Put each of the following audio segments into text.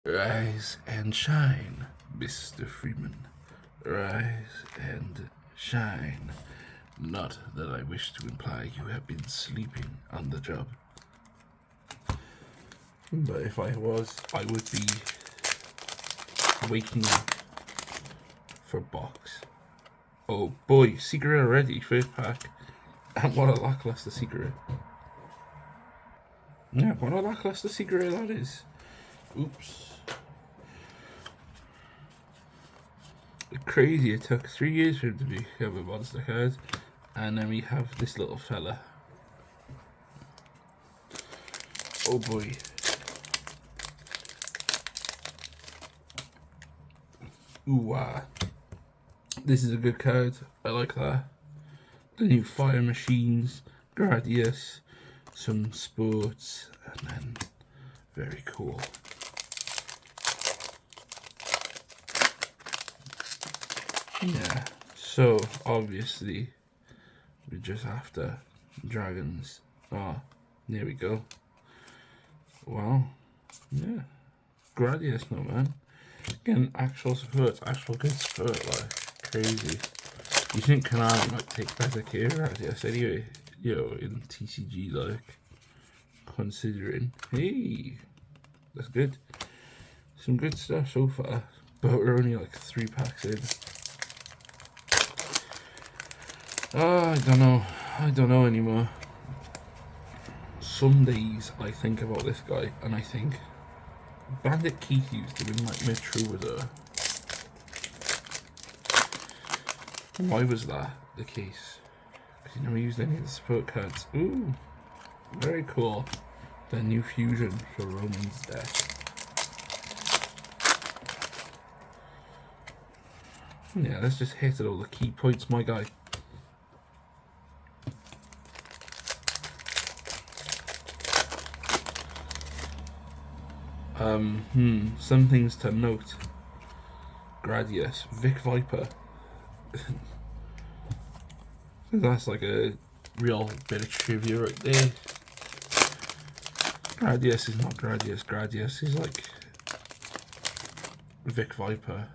Rise and shine, Mr. Freeman. Rise and shine. Not that I wish to imply you have been sleeping on the job. But if I was, I would be waking up for box. Oh boy, secret already, first pack. And what a lackluster secret. Yeah, what a lackluster secret that is. Oops. Crazy, it took 3 years for him to become a monster card. And then we have this little fella. Oh boy. Ooh, this is a good card. I like that. The new fire machines, Gradius, some sports, and then very cool. Yeah, so obviously we're just after dragons. Oh, there we go. Wow. Yeah. Gradius, no man. Getting actual support, actual good support, like crazy. You think Konami might take better care of Gradius anyway, you know, in TCG, like, considering. Hey, that's good. Some good stuff so far, but we're only like 3 packs in. I don't know anymore. Some days I think about this guy and I think Bandit Keith used to win like mid-Troubadour. Why was that the case? Because he never used any of the support cards. Ooh, very cool. The new fusion for Roman's deck. Yeah, let's just hit at all the key points, my guy. Some things to note. Gradius, Vic Viper. That's like a real bit of trivia right there. Gradius is not Gradius. Gradius is like Vic Viper.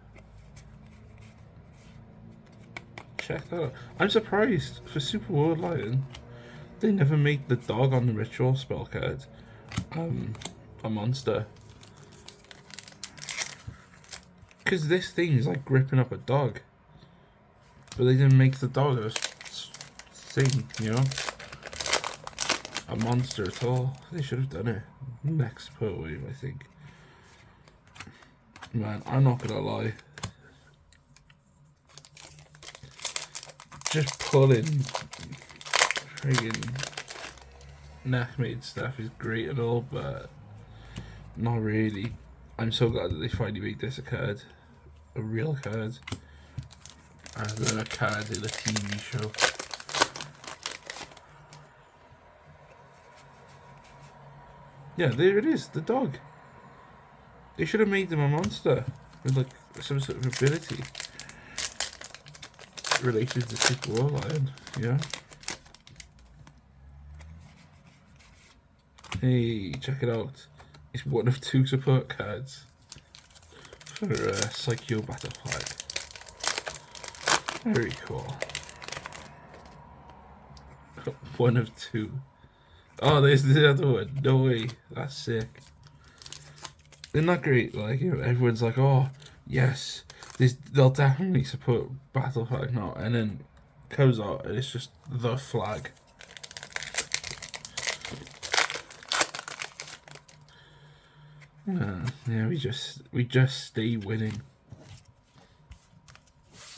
Check that out. I'm surprised for Super World Lion they never make the dog on the ritual spell card a monster. Because this thing is like gripping up a dog. But they didn't make the dog a thing, you know? A monster at all. They should have done it. Next per wave, I think. Man, I'm not gonna lie. Just pulling friggin' neck-made stuff is great and all, but not really. I'm so glad that they finally made this a card. A real card. Rather than a card in a TV show. Yeah, there it is, the dog. They should have made them a monster with like some sort of ability related to Super War Lion, yeah. Hey, check it out. It's one of 2 support cards for Yugioh Battle Flag. Very cool. One of 2. Oh, there's the other one. No way. That's sick. Isn't that great? Like, you know, everyone's like, oh, yes, they'll definitely support Battle Flag now. And then comes out and it's just the flag. Yeah, we just stay winning.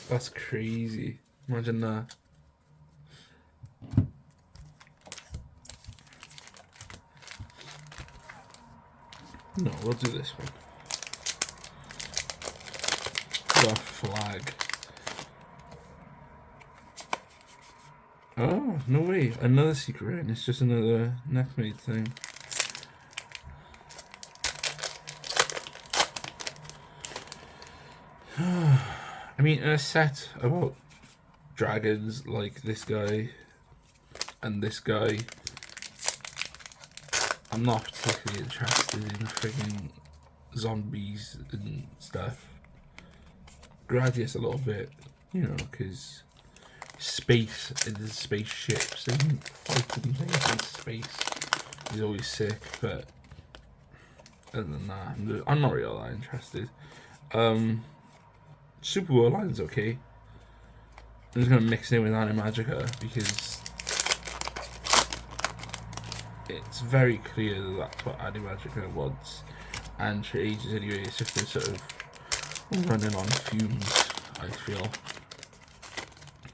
That's crazy. Imagine that. No, we'll do this one. The flag. Oh, no way. Another secret, and it's just another neck-made thing. I mean, in a set about dragons like this guy and this guy, I'm not particularly interested in frigging zombies and stuff. Gradius a little bit, you know, because space and spaceships and fighting things in space is always sick. But other than that, I'm not really that interested. Super World Line's okay. I'm just gonna mix it in with Animagica because it's very clear that that's what Animagica wants, and for ages anyway, it's just been sort of running on fumes, I feel.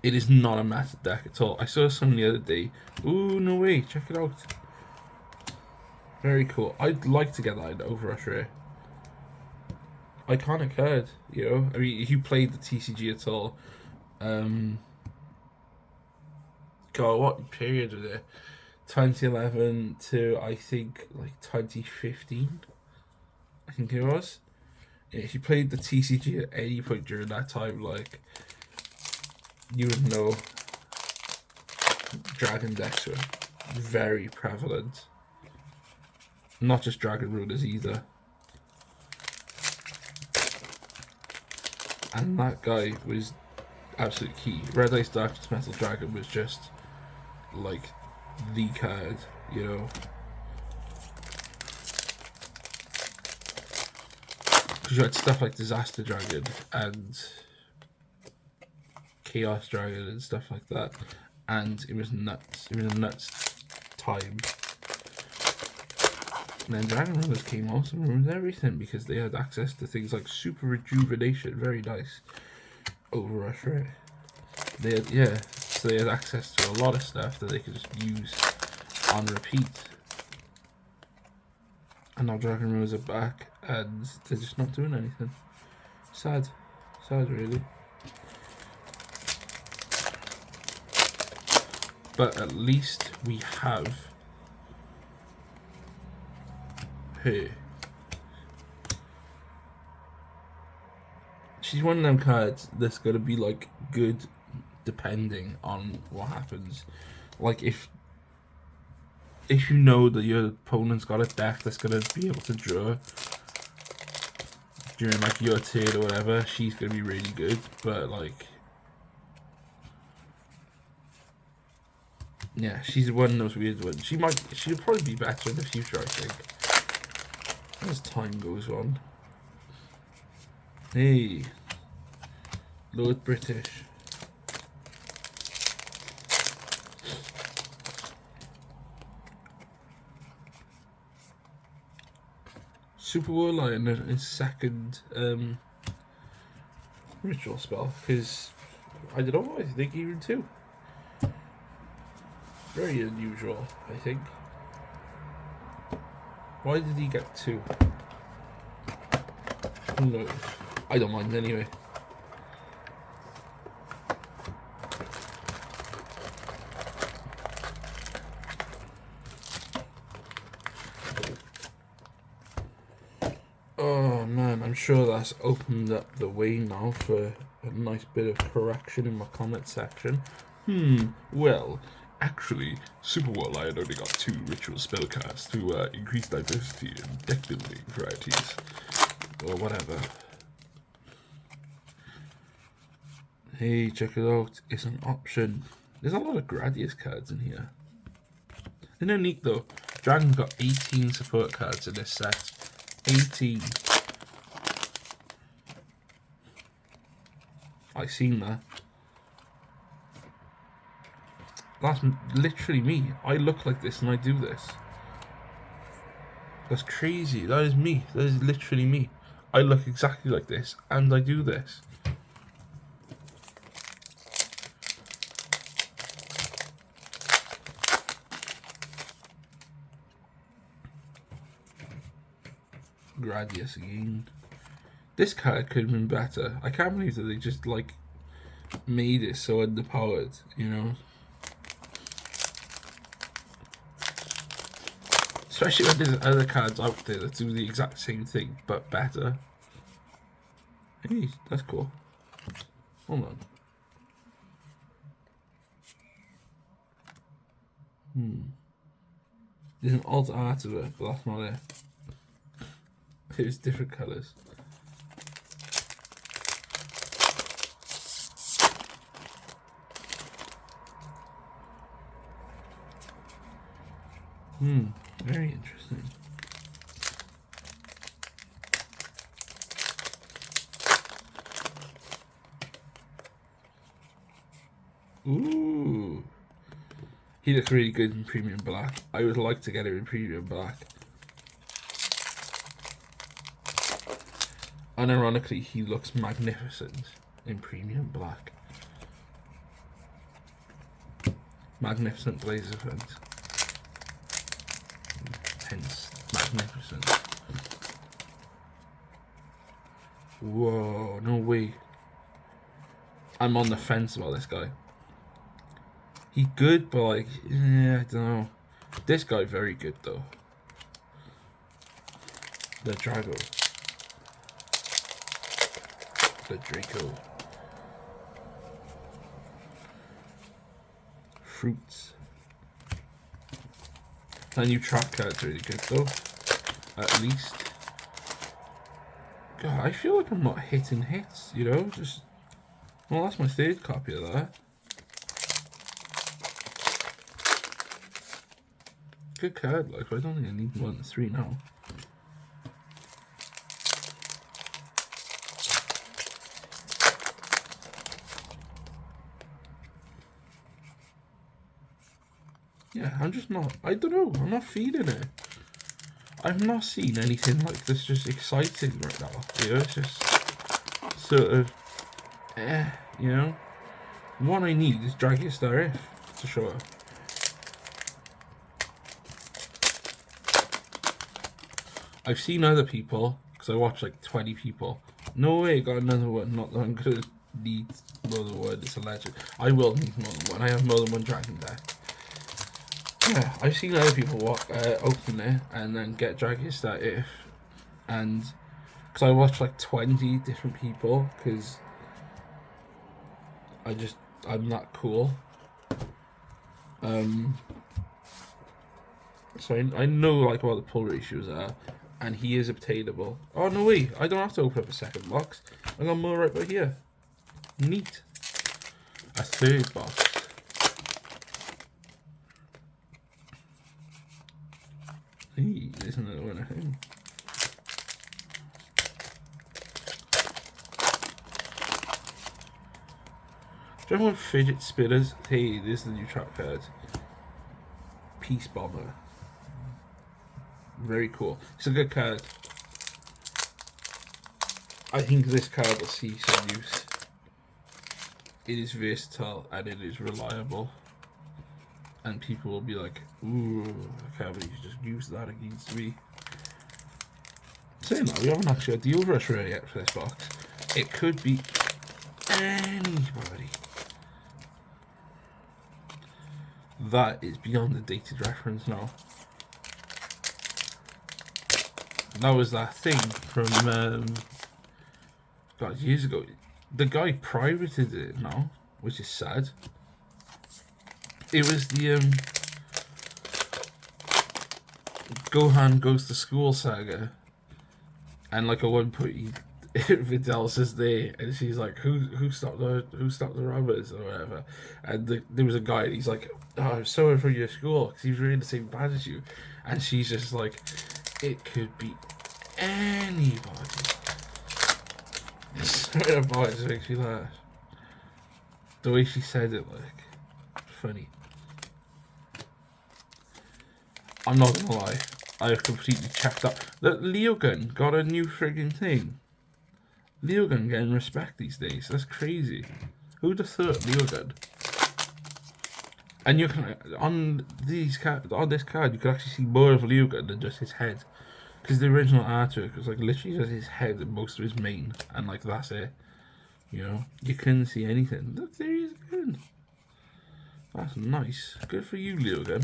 It is not a meta deck at all. I saw some the other day. Ooh, no way, check it out. Very cool. I'd like to get that in Overrush Rare. Iconic card, you know? I mean, if you played the TCG at all, God, what period was it? 2011 to, I think, like 2015, I think it was. Yeah, if you played the TCG at any point during that time, like, you would know Dragon decks were very prevalent. Not just Dragon Rulers either. And that guy was absolute key. Red Ice Darkness Metal Dragon was just like the card, you know. Because you had stuff like Disaster Dragon and Chaos Dragon and stuff like that, and it was nuts. It was a nuts time. And then Dragon Runners came also and ruined everything because they had access to things like Super Rejuvenation, very nice. Overrush, right? They had, yeah, so they had access to a lot of stuff that they could just use on repeat. And now Dragon Runners are back and they're just not doing anything. Sad. Sad, really. But at least we have her. She's one of them cards that's gonna be like good depending on what happens. Like if you know that your opponent's got a deck that's gonna be able to draw during like your turn or whatever, she's gonna be really good. But like, yeah, she's one of those weird ones. She'll probably be better in the future, I think, as time goes on. Hey, Lord British. Super Warlion in his second ritual spell, because I don't know, I think even two. Very unusual, I think. Why did he get two? Who knows? I don't mind anyway. Oh man, I'm sure that's opened up the way now for a nice bit of correction in my comment section. Well, actually, Super Warlion only got two ritual spell cards to increase diversity in deck building varieties. Or whatever. Hey, check it out. It's an option. There's a lot of Gradius cards in here. They're no neat though. Dragon's got 18 support cards in this set. 18. I seen that. That's literally me. I look like this and I do this. That's crazy. That is me. That is literally me. I look exactly like this and I do this. Gradius again. This card could have been better. I can't believe that they just like made it so underpowered, you know. Especially when there's other cards out there that do the exact same thing but better. Hey, that's cool. Hold on. There's an alt art of it, but that's not it. There's different colours. Very interesting. Ooh. He looks really good in premium black. I would like to get him in premium black. Unironically, he looks magnificent in premium black. Magnificent blazer fence. Hence, magnificent. Whoa, no way. I'm on the fence about this guy. He's good, but like, yeah, I don't know. This guy very good though. The Drago. The Draco. Fruits. The new track card's really good though. At least. God, I feel like I'm not hitting hits, you know? Just. Well, that's my third copy of that. Good card, like, I don't think I need more than 3 now. Yeah, I'm just not, I don't know, I'm not feeling it. I've not seen anything like this just exciting right now, you know, it's just sort of, you know. What I need is Gias to show up. I've seen other people, because I watched like 20 people. No way, got another one, not that I'm going to need more than one, it's a legend. I will need more than one, I have more than one dragon deck. Yeah, I've seen other people open it and then get Gias if, and because I watched like 20 different people, because I'm that cool. So I know like what the pull ratios are, and he is obtainable. Oh no way, I don't have to open up a second box. I got more right by here. Neat. A third box. Hey, there's another one I think. Do you want fidget spinners? Hey, this is the new trap card. Peace Bomber. Very cool. It's a good card. I think this card will see some use. It is versatile and it is reliable. And people will be like, ooh, I can't believe you just used that against me. Saying that, we haven't actually had the deal rush ready yet for this box. It could be anybody. That is beyond the dated reference now. That was that thing from God, years ago. The guy privated it now, which is sad. It was the Gohan Goes to School saga, and like at one point Vidal says there, and she's like, "Who stopped the robbers or whatever?" And there was a guy, and he's like, "Oh, I'm sorry for your school because he's really the same bad as you," and she's just like, "It could be anybody." Sorry about it, just makes me laugh. The way she said it, like, funny. I'm not gonna lie, I have completely checked out. That Leo Gun got a new friggin' thing. Leo Gun getting respect these days. That's crazy. Who'd have thought Leo Gun? And you can on this card, you can actually see more of Leo Gun than just his head, because the original artwork was like literally just his head and most of his mane, and like that's it. You know, you couldn't see anything. Look, there he is again. That's nice. Good for you, Leo Gun.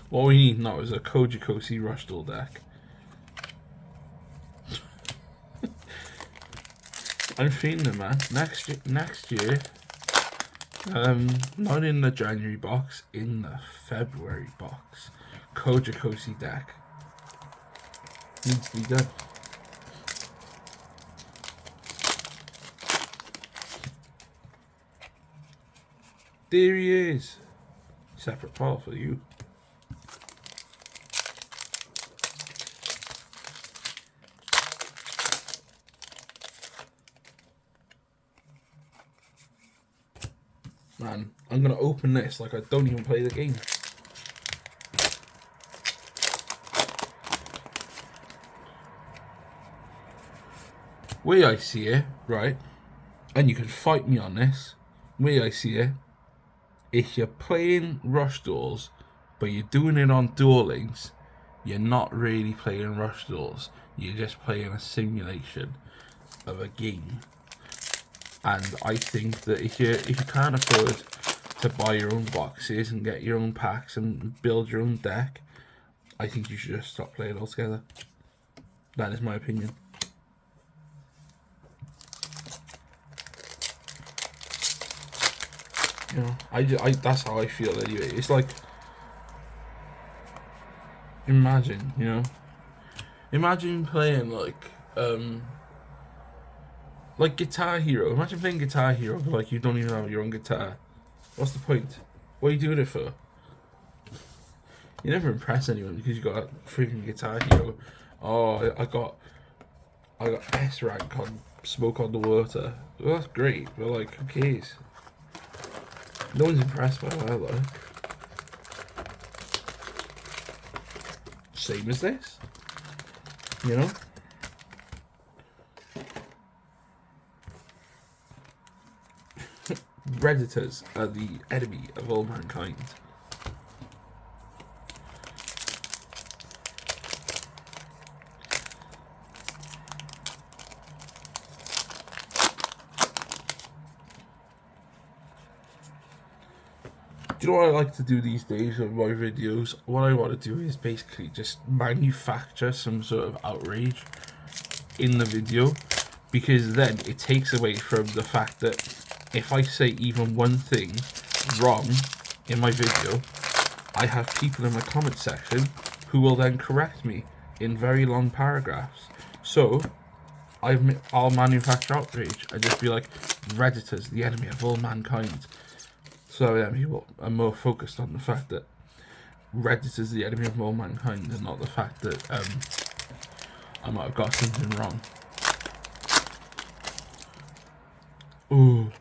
What we need now is a Kojikosi Rushdall deck. I'm feeling it, man. Next year, not in the January box, in the February box, Kojakosi deck. Needs to be done. There he is. Separate file for you. Man, I'm gonna open this like I don't even play the game. Way I see it, right, and you can fight me on this, way I see it, if you're playing Rush Duels, but you're doing it on Duel Links, you're not really playing Rush Duels. You're just playing a simulation of a game. And I think that if you can't afford to buy your own boxes and get your own packs and build your own deck, I think you should just stop playing altogether. That is my opinion. You know, I that's how I feel anyway. It's like, imagine, you know, imagine playing like Guitar Hero. Imagine playing Guitar Hero, but like you don't even have your own guitar. What's the point? What are you doing it for? You never impress anyone because you got a freaking Guitar Hero. Oh, I got S rank on Smoke on the Water. Well, that's great, but like, who cares? No one's impressed by that, though. Same as this, you know. Predators are the enemy of all mankind. Do you know what I like to do these days with my videos? What I want to do is basically just manufacture some sort of outrage in the video, because then it takes away from the fact that if I say even one thing wrong in my video, I have people in my comment section who will then correct me in very long paragraphs. So I'll manufacture outrage. I just be like, Redditors, the enemy of all mankind. So yeah, people are more focused on the fact that Reddit is the enemy of all mankind and not the fact that I might have got something wrong. Oh,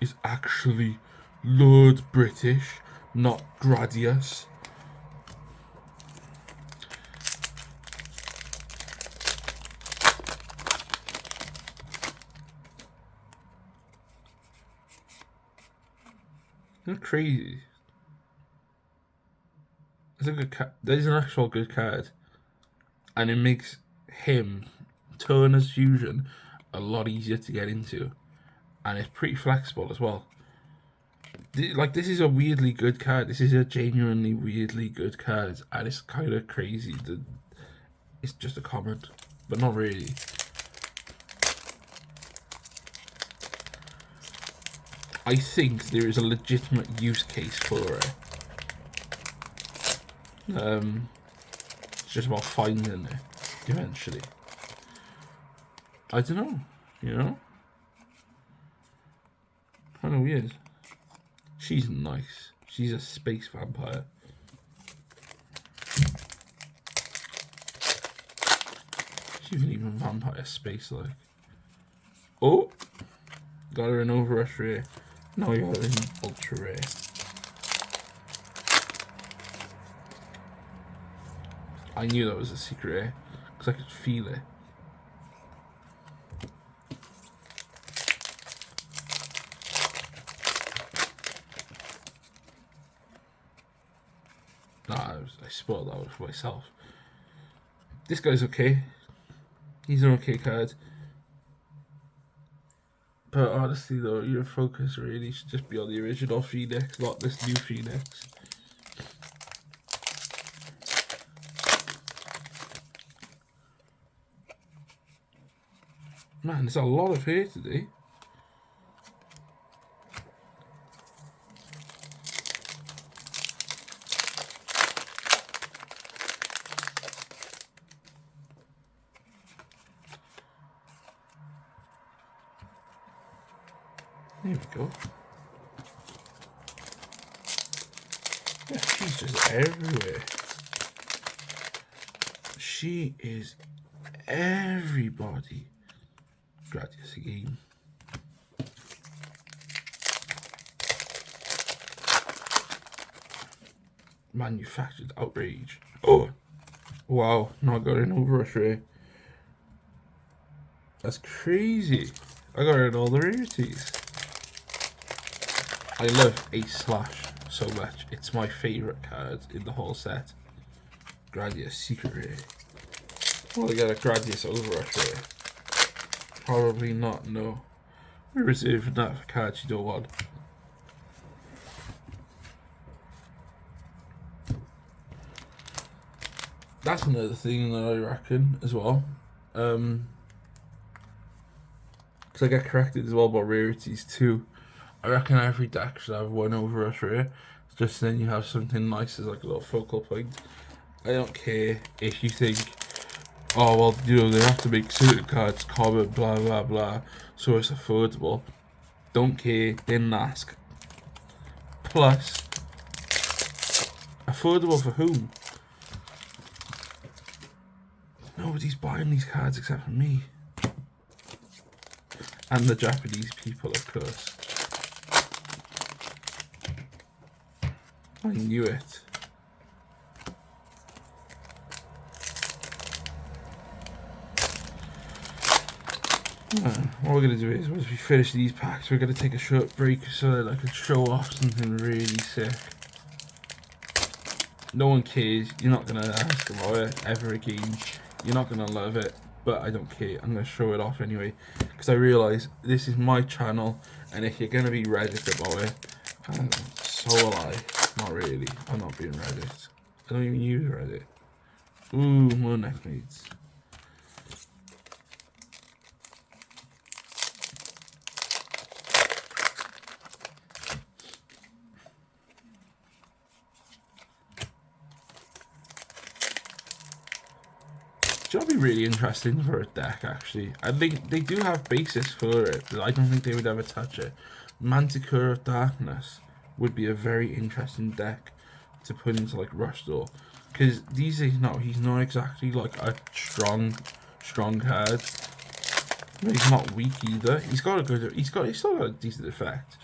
it's actually Lord British, not Gradius. That's crazy. It's a good card. There's an actual good card, and it makes him Turner's Fusion a lot easier to get into, and it's pretty flexible as well. Like, this is a weirdly good card. This is a genuinely weirdly good card, and it's kind of crazy that it's just a comment, but not really. I think there is a legitimate use case for it. It's just about finding it eventually. I don't know, you know? Kind of weird. She's nice. She's a space vampire. She isn't even vampire space like. Oh! Got her an overrush rare. Now you got her an ultra rare. I knew that was a secret rare because I could feel it. Nah, I spoiled that one for myself. This guy's okay. He's an okay card. But honestly though, your focus really should just be on the original Phoenix, not this new Phoenix. Man, there's a lot of here today. There we go. Yeah, she's just everywhere. She is everybody. Gradius again. Manufactured outrage. Oh, wow! Now I got an overrush rare. That's crazy. I got in all the rarities. I love Ace Slash so much. It's my favourite card in the whole set. Gradius Secret Rare. Well, I got a Gradius Overrush Rare. Probably not, no. We're reserving that for cards you don't want. That's another thing that I reckon as well. Because I get corrected as well about rarities too. I reckon every deck should have one Overrush Rare. Just then you have something nice as like a little focal point. I don't care if you think, oh well, you know, they have to make certain cards common, blah blah blah, so it's affordable. Don't care, didn't ask. Plus, affordable for whom? Nobody's buying these cards except for me. And the Japanese people, of course. I knew it. What we're going to do is, once we finish these packs, we're going to take a short break so that I can show off something really sick. No one cares, you're not going to ask about it ever again, you're not going to love it, but I don't care, I'm going to show it off anyway, because I realise this is my channel, and if you're going to be Reddit about it, so will I. Not really, I'm not being Reddit. I don't even use Reddit. Ooh, more neckmates. That'll be really interesting for a deck, actually. I think they do have basis for it, but I don't think they would ever touch it. Manticore of Darkness would be a very interesting deck to put into like Rush Duel, because he's not exactly like a strong card. But he's not weak either. He's still got a decent effect.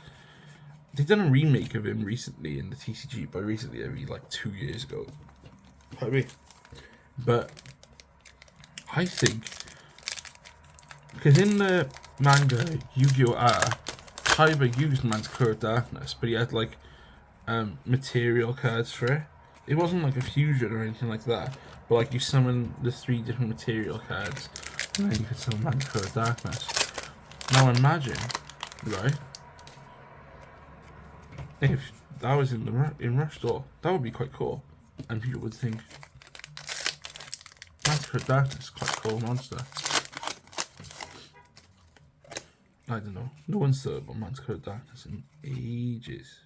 They've done a remake of him recently in the TCG. By recently, I mean like 2 years ago. Pardon me. But I think, because in the manga Yugioh, Kaiba used Manticore of Darkness, but he had like material cards for it. It wasn't like a fusion or anything like that, but like you summon the 3 different material cards, and then you could summon Manticore of Darkness. Now imagine, right, if that was in Rush Duel, that would be quite cool, and people would think, Manticore of Darkness is quite a cool monster. I don't know. No one's thought about Manticore of Darkness in ages.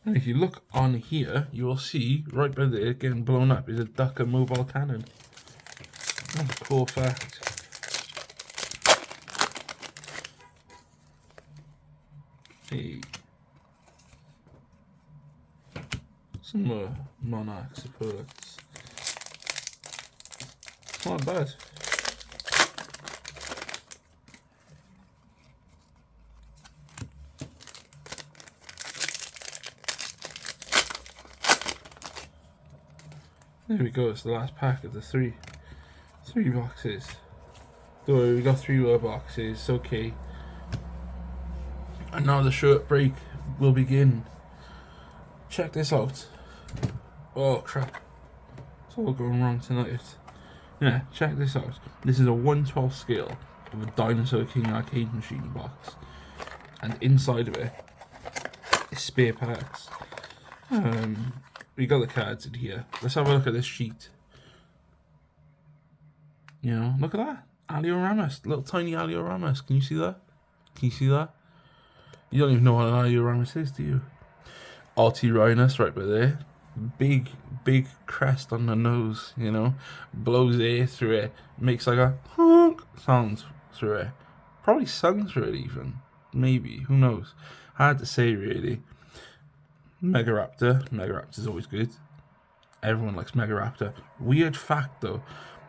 And if you look on here, you will see right by there getting blown up is a Ducker mobile cannon. That's a cool fact. Hey. Some more Monarch supports. Not bad. There we go, it's the last pack of the three boxes. Don't worry, we got 3 more boxes, it's okay. And now the short break will begin. Check this out. Oh crap. It's all going wrong tonight. Yeah, check this out. This is a 1/12 scale of a Dinosaur King arcade machine box. And inside of it is spare parts. We got the cards in here. Let's have a look at this sheet. You know, look at that. Alio Ramos. Little tiny Alio Ramos. Can you see that? Can you see that? You don't even know what an Alio Ramos is, do you? RT Rhinus right by there. Big crest on the nose, you know. Blows air through it. Makes like a honk sound through it. Probably sung through it even. maybe, who knows? Hard to say, really. Megaraptor's always good. Everyone likes Megaraptor. Weird fact, though.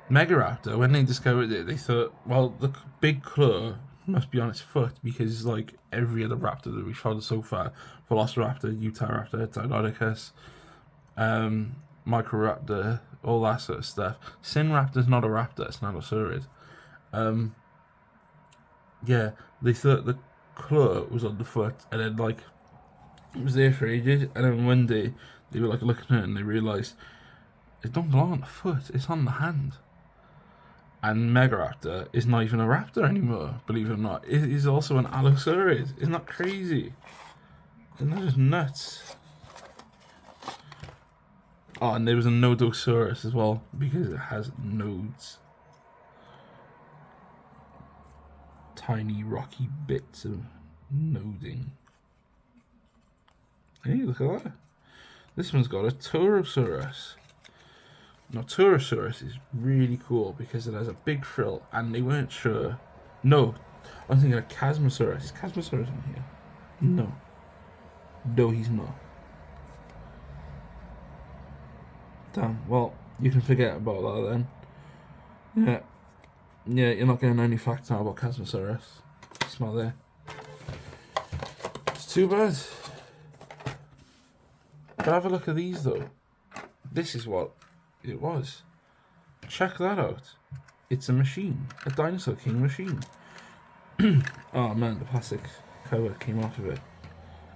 Megaraptor, when they discovered it, they thought, well, the big claw must be on its foot, because, like, every other raptor that we've found so far, Velociraptor, Utahraptor, Deinonychus, Microraptor, all that sort of stuff. Sinraptor's not a raptor, it's not a saurid. Yeah, they thought the claw was on the foot, and then, like, it was there for ages, and then one day, they were, like, looking at it, and they realised, it don't belong on the foot, it's on the hand. And Megaraptor is not even a raptor anymore, believe it or not. It is also an Allosaurid. Isn't that crazy? Isn't that just nuts? Oh, and there was a Nodosaurus as well, because it has nodes. Tiny rocky bits of noding. Hey, look at that. This one's got a Taurosaurus. Now, Taurosaurus is really cool because it has a big frill, and they weren't sure. No, I'm thinking of Chasmosaurus. Is Chasmosaurus in here? No. No, he's not. Damn, well, you can forget about that then. Yeah. Yeah, you're not getting any facts now about Chasmosaurus. Smell there. It's too bad. But have a look at these, though. This is what it was. Check that out. It's a machine. A Dinosaur King machine. Oh man, the plastic cover came off of it.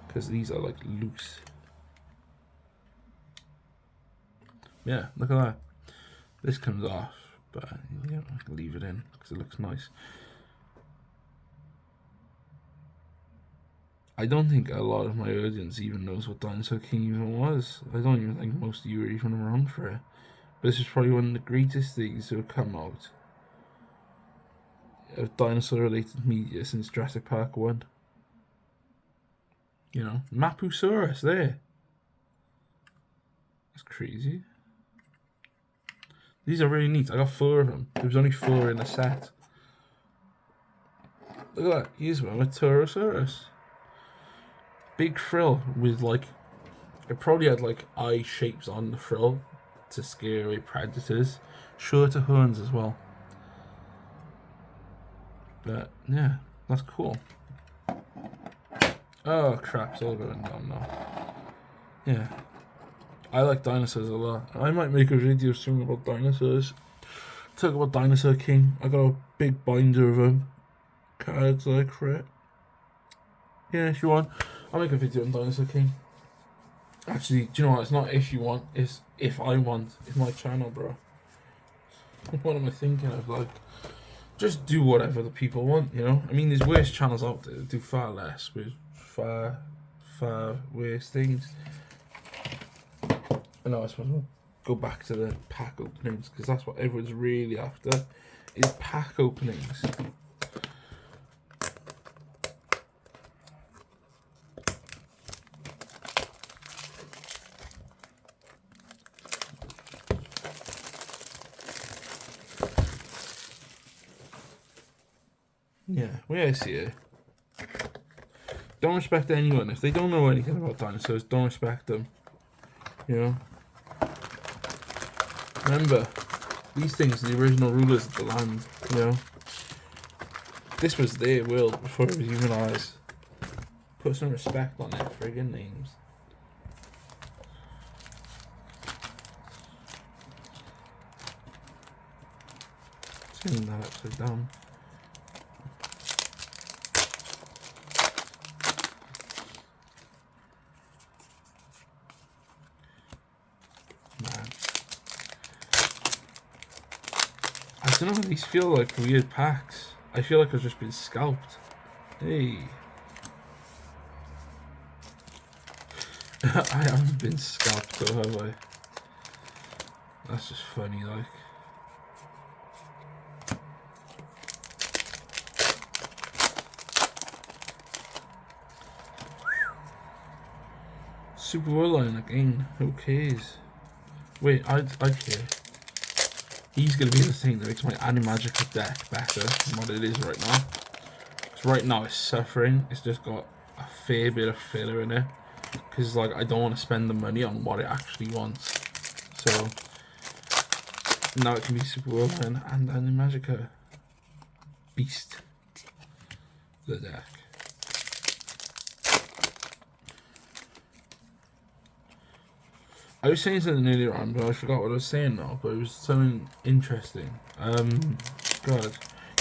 Because these are like loose. Yeah, look at that. This comes off. But yeah, I can leave it in because it looks nice. I don't think a lot of my audience even knows what Dinosaur King even was. I don't even think most of you are even around for it. This is probably one of the greatest things to have come out of dinosaur-related media since Jurassic Park 1. You know, Mapusaurus there. That's crazy. These are really neat. I got 4 of them. There was only 4 in a set. Look at that. Here's one with Taurosaurus. Big frill with like, it probably had like eye shapes on the frill to scare away predators. Shorter horns as well. But yeah, that's cool. Oh crap, it's all going down now. Yeah. I like dinosaurs a lot. I might make a video soon about dinosaurs. Talk about Dinosaur King. I got a big binder of them. Cards like for it. Yeah, if you want, I'll make a video on Dinosaur King. Actually, do you know what? It's not if you want, it's if I want. It's my channel, bro. What am I thinking of? Like, just do whatever the people want, you know? I mean, there's worse channels out there that do far less, with far worse things. I know, I suppose we'll go back to the pack openings, because that's what everyone's really after, is pack openings. Yeah, way I see it. Don't respect anyone. If they don't know anything about dinosaurs, don't respect them. You know? Remember, these things are the original rulers of the land, you know? This was their world before it was even ours. Put some respect on their friggin' names. Turning that upside down. I don't know, these feel like weird packs. I feel like I've just been scalped. Hey. I haven't been scalped though, have I? That's just funny, like. Super Warline again, who cares? Wait, I care. He's going to be the thing that makes my Animagica deck better than what it is right now. So right now it's suffering. It's just got a fair bit of filler in it. Because like I don't want to spend the money on what it actually wants. So now it can be Super Whirlwind and Animagica. Beast. The deck. I was saying something earlier on, but I forgot what I was saying now. But it was something interesting. God.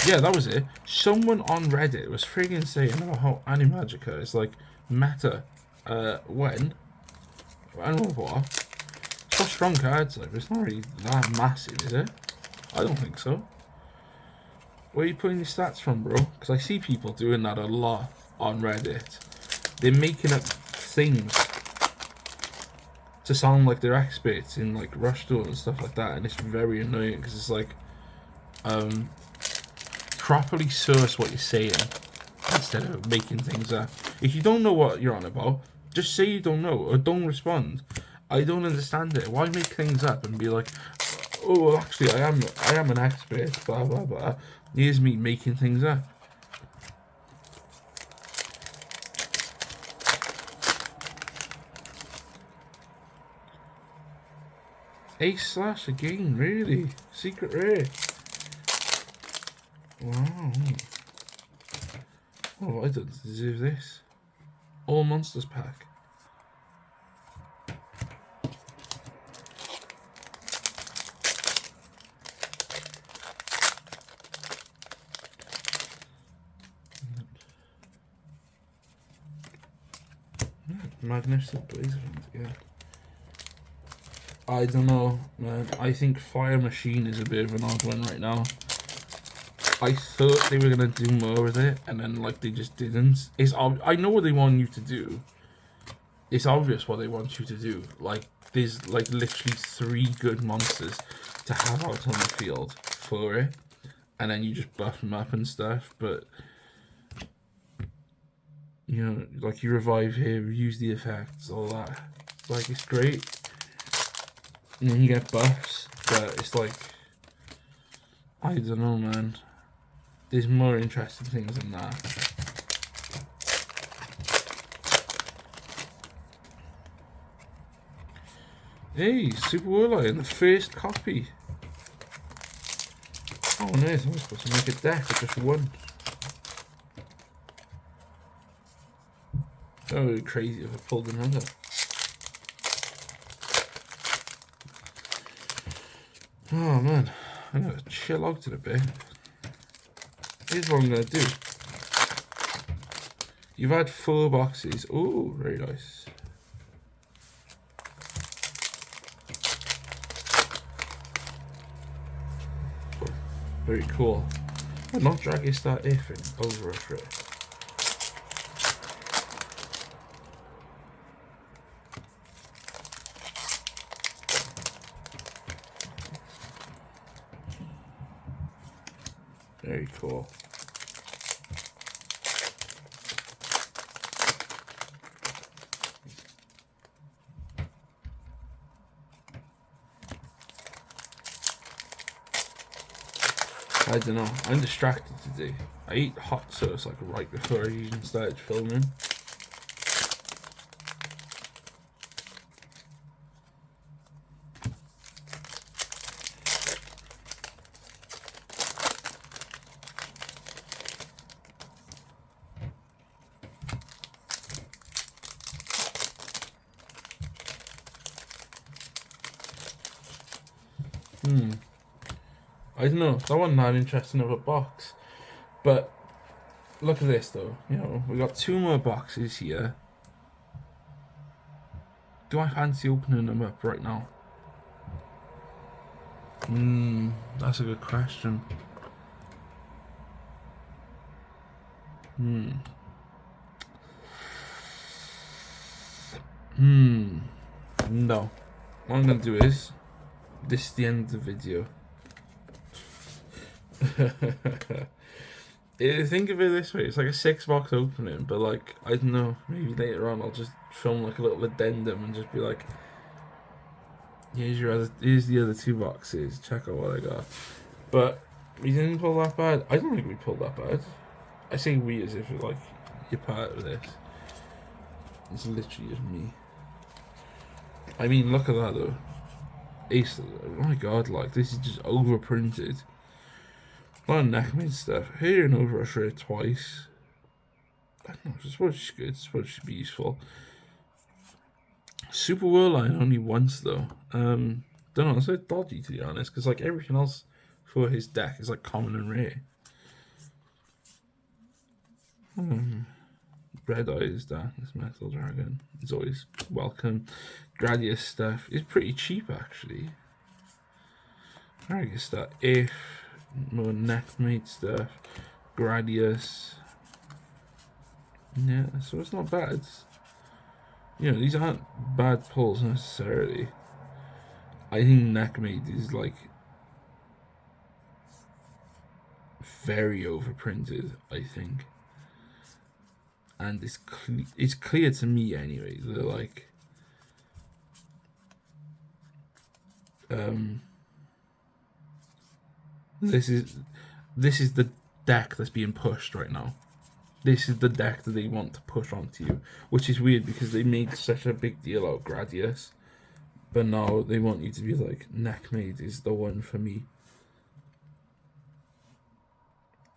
Yeah, that was it. Someone on Reddit was friggin' saying about how Animagica is like meta. When? I don't know what. It's got strong cards, like, but it's not really that massive, is it? I don't think so. Where are you putting your stats from, bro? Because I see people doing that a lot on Reddit. They're making up things to sound like they're experts in like Rush Duel and stuff like that, and it's very annoying because it's like, properly source what you're saying instead of making things up. If you don't know what you're on about, just say you don't know or don't respond. I don't understand it. Why make things up and be like, oh, well, actually, I am an expert. Blah blah blah. Here's me making things up. Ace slash again, really? Secret rare. Wow. What have I done to deserve this? All monsters pack. Magnificent Blazer again. I don't know, man. I think Fire Machine is a bit of an odd one right now. I thought they were gonna do more with it, and then like they just didn't. I know what they want you to do. It's obvious what they want you to do. Like there's like literally 3 good monsters to have out on the field for it, and then you just buff them up and stuff. But you know, like you revive here, use the effects, all that. Like it's great. And then you get buffs, but it's like, I don't know, man. There's more interesting things than that. Hey, Super Warlion, the first copy. Oh, nice. I'm supposed to make a deck with just one. That would be crazy if I pulled another. Oh man, I'm gonna chill out in a bit. Here's what I'm gonna do. You've had 4 boxes. Oh, very nice. Very cool. But not Dragging that if over for it. Very cool. I don't know. I'm distracted today. I ate hot sauce like right before I even started filming. I don't know, that wasn't that interesting of a box. But look at this though, you know, we got 2 more boxes here. Do I fancy opening them up right now? That's a good question. No. What I'm gonna do is, this is the end of the video. Think of it this way, it's like a 6-box opening, but like, I don't know, maybe later on I'll just film like a little addendum and just be like, here's the other 2 boxes, check out what I got. But we didn't pull that bad. I don't think we pulled that bad. I say we as if like you're part of this. It's literally just me. I mean, look at that though. Ace, oh my god, like this is just overprinted. A lot of neckmate stuff. Here and over a shirt twice. I don't know, I suppose it's good. I suppose it should be useful. Super World Line only once though. Don't know, it's a bit dodgy to be honest, because like everything else for his deck is like common and rare. Red Eyes, Darkness Metal Dragon is always welcome. Gradius stuff is pretty cheap actually. I guess that if more neckmate stuff, Gradius. Yeah, so it's not bad. You know, these aren't bad pulls necessarily. I think neckmate is like very overprinted, I think. And it's clear to me anyway that like this is the deck that's being pushed right now. This is the deck that they want to push onto you, which is weird because they made such a big deal out of Gradius, but now they want you to be like, Neckmate is the one for me.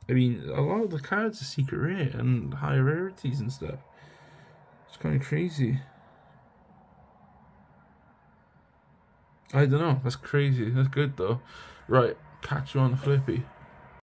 I mean, a lot of the cards are secret rare and higher rarities and stuff. It's kind of crazy. I don't know, that's crazy. That's good though. Right, catch you on the flippy.